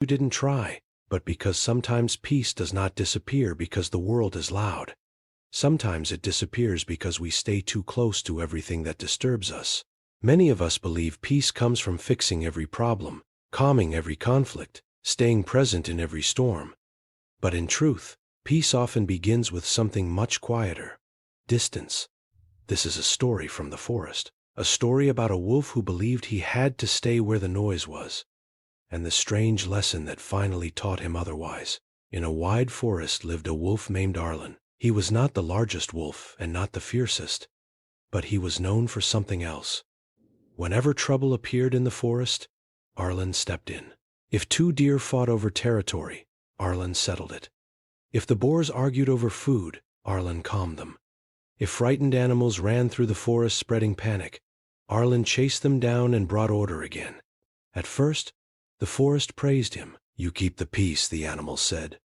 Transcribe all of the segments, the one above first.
You didn't try, but because sometimes peace does not disappear because the world is loud. Sometimes it disappears because we stay too close to everything that disturbs us. Many of us believe peace comes from fixing every problem, calming every conflict, staying present in every storm. But in truth, peace often begins with something much quieter: distance. This is a story from the forest, a story about a wolf who believed he had to stay where the noise was, and the strange lesson that finally taught him otherwise. In a wide forest lived a wolf named Arlen. He was not the largest wolf and not the fiercest, but he was known for something else. Whenever trouble appeared in the forest, Arlen stepped in. If two deer fought over territory, Arlen settled it. If the boars argued over food, Arlen calmed them. If frightened animals ran through the forest spreading panic, Arlen chased them down and brought order again. At first, the forest praised him. "You keep the peace," the animals said.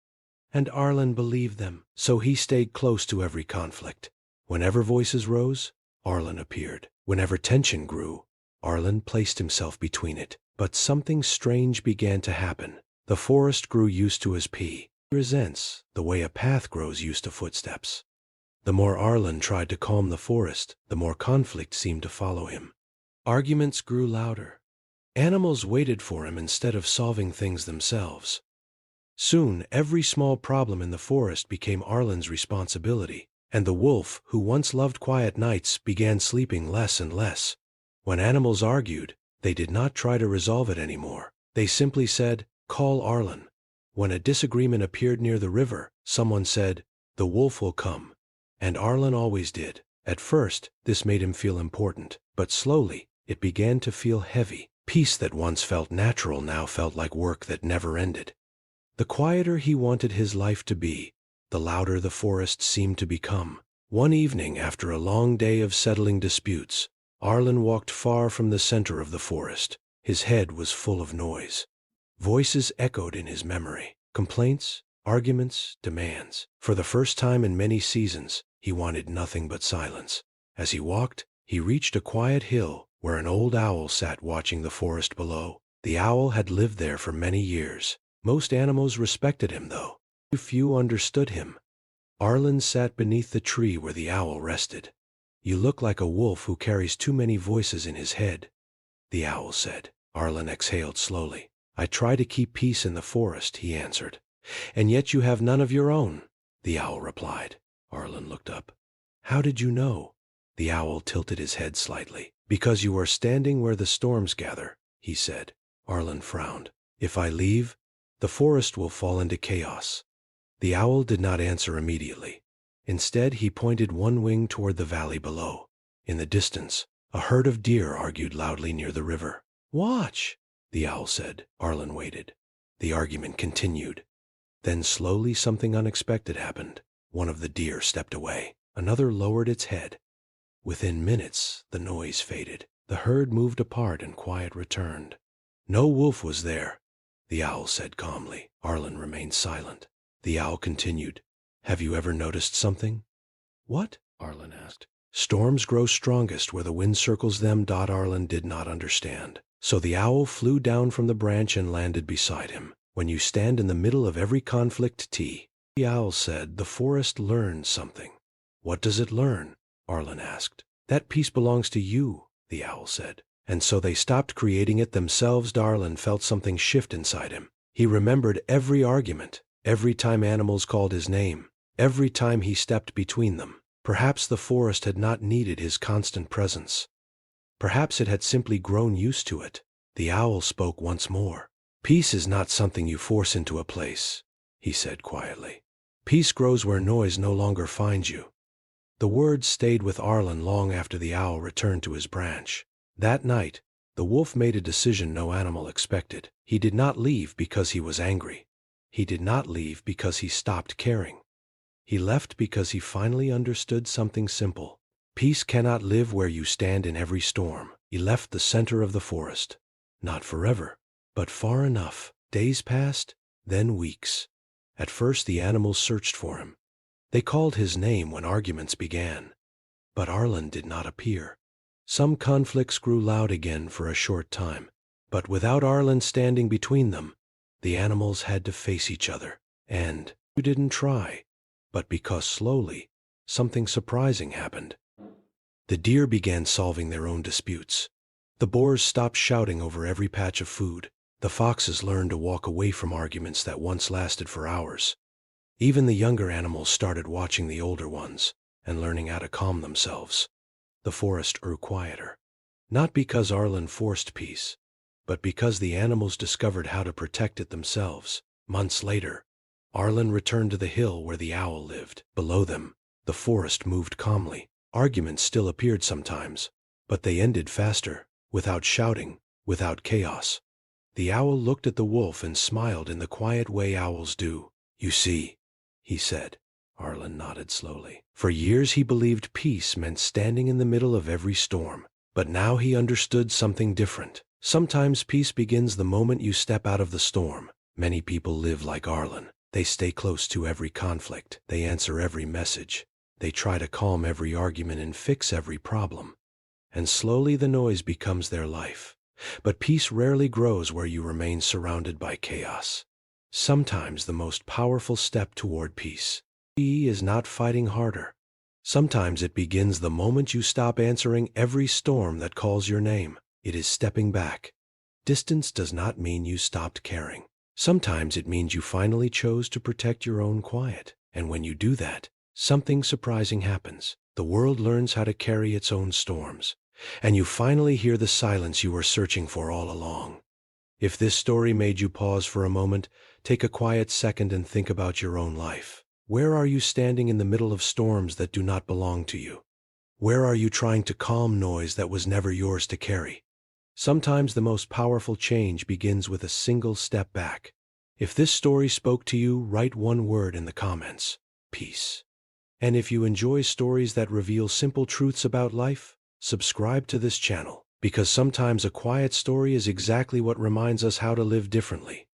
And Arlen believed them, so he stayed close to every conflict. Whenever voices rose, Arlen appeared. Whenever tension grew, Arlen placed himself between it. But something strange began to happen. The forest grew used to his presence, the way a path grows used to footsteps. The more Arlen tried to calm the forest, the more conflict seemed to follow him. Arguments grew louder. Animals waited for him instead of solving things themselves. Soon, every small problem in the forest became Arlen's responsibility, and the wolf, who once loved quiet nights, began sleeping less and less. When animals argued, they did not try to resolve it anymore. They simply said, "Call Arlen." When a disagreement appeared near the river, someone said, "The wolf will come." And Arlen always did. At first, this made him feel important, but slowly, it began to feel heavy. Peace that once felt natural now felt like work that never ended. The quieter he wanted his life to be, the louder the forest seemed to become. One evening, after a long day of settling disputes, Arlen walked far from the center of the forest. His head was full of noise. Voices echoed in his memory. Complaints, arguments, demands. For the first time in many seasons, he wanted nothing but silence. As he walked, he reached a quiet hill where an old owl sat watching the forest below. The owl had lived there for many years. Most animals respected him, though few understood him. Arlen sat beneath the tree where the owl rested. "You look like a wolf who carries too many voices in his head," the owl said. Arlen exhaled slowly. "I try to keep peace in the forest," he answered. "And yet you have none of your own," the owl replied. Arlen looked up. "How did you know?" The owl tilted his head slightly. "Because you are standing where the storms gather," he said. Arlen frowned. "If I leave, the forest will fall into chaos." The owl did not answer immediately. Instead, he pointed one wing toward the valley below. In the distance, a herd of deer argued loudly near the river. "Watch," the owl said. Arlen waited. The argument continued. Then slowly something unexpected happened. One of the deer stepped away. Another lowered its head. Within minutes, the noise faded. The herd moved apart and quiet returned. No wolf was there, the owl said calmly. Arlen remained silent. The owl continued. "Have you ever noticed something?" "What?" Arlen asked. "Storms grow strongest where the wind circles them." Arlen did not understand. So the owl flew down from the branch and landed beside him. "When you stand in the middle of every conflict, the owl said, the forest learns something." "What does it learn?" Arlen asked. "That peace belongs to you," the owl said. And so they stopped creating it themselves. Arlen felt something shift inside him. He remembered every argument, every time animals called his name, every time he stepped between them. Perhaps the forest had not needed his constant presence. Perhaps it had simply grown used to it. The owl spoke once more. "Peace is not something you force into a place," he said quietly. "Peace grows where noise no longer finds you." The words stayed with Arlen long after the owl returned to his branch. That night, the wolf made a decision no animal expected. He did not leave because he was angry. He did not leave because he stopped caring. He left because he finally understood something simple. Peace cannot live where you stand in every storm. He left the center of the forest. Not forever, but far enough. Days passed, then weeks. At first the animals searched for him. They called his name when arguments began. But Arlen did not appear. Some conflicts grew loud again for a short time. But without Arlen standing between them, The animals had to face each other. And you didn't try. But because slowly, something surprising happened. The deer began solving their own disputes. The boars stopped shouting over every patch of food. The foxes learned to walk away from arguments that once lasted for hours. Even the younger animals started watching the older ones and learning how to calm themselves. The forest grew quieter. Not because Arlen forced peace, but because the animals discovered how to protect it themselves. Months later, Arlen returned to the hill where the owl lived. Below them, the forest moved calmly. Arguments still appeared sometimes, but they ended faster, without shouting, without chaos. The owl looked at the wolf and smiled in the quiet way owls do. "You see," he said. Arlen nodded slowly. For years he believed peace meant standing in the middle of every storm. But now he understood something different. Sometimes peace begins the moment you step out of the storm. Many people live like Arlen. They stay close to every conflict. They answer every message. They try to calm every argument and fix every problem. And slowly the noise becomes their life. But peace rarely grows where you remain surrounded by chaos. Sometimes the most powerful step toward peace is not fighting harder. Sometimes it begins the moment you stop answering every storm that calls your name. It is stepping back. Distance does not mean you stopped caring. Sometimes it means you finally chose to protect your own quiet. And when you do that, something surprising happens. The world learns how to carry its own storms. And you finally hear the silence you were searching for all along. If this story made you pause for a moment, take a quiet second and think about your own life. Where are you standing in the middle of storms that do not belong to you? Where are you trying to calm noise that was never yours to carry? Sometimes the most powerful change begins with a single step back. If this story spoke to you, write one word in the comments: peace. And if you enjoy stories that reveal simple truths about life, subscribe to this channel, because sometimes a quiet story is exactly what reminds us how to live differently.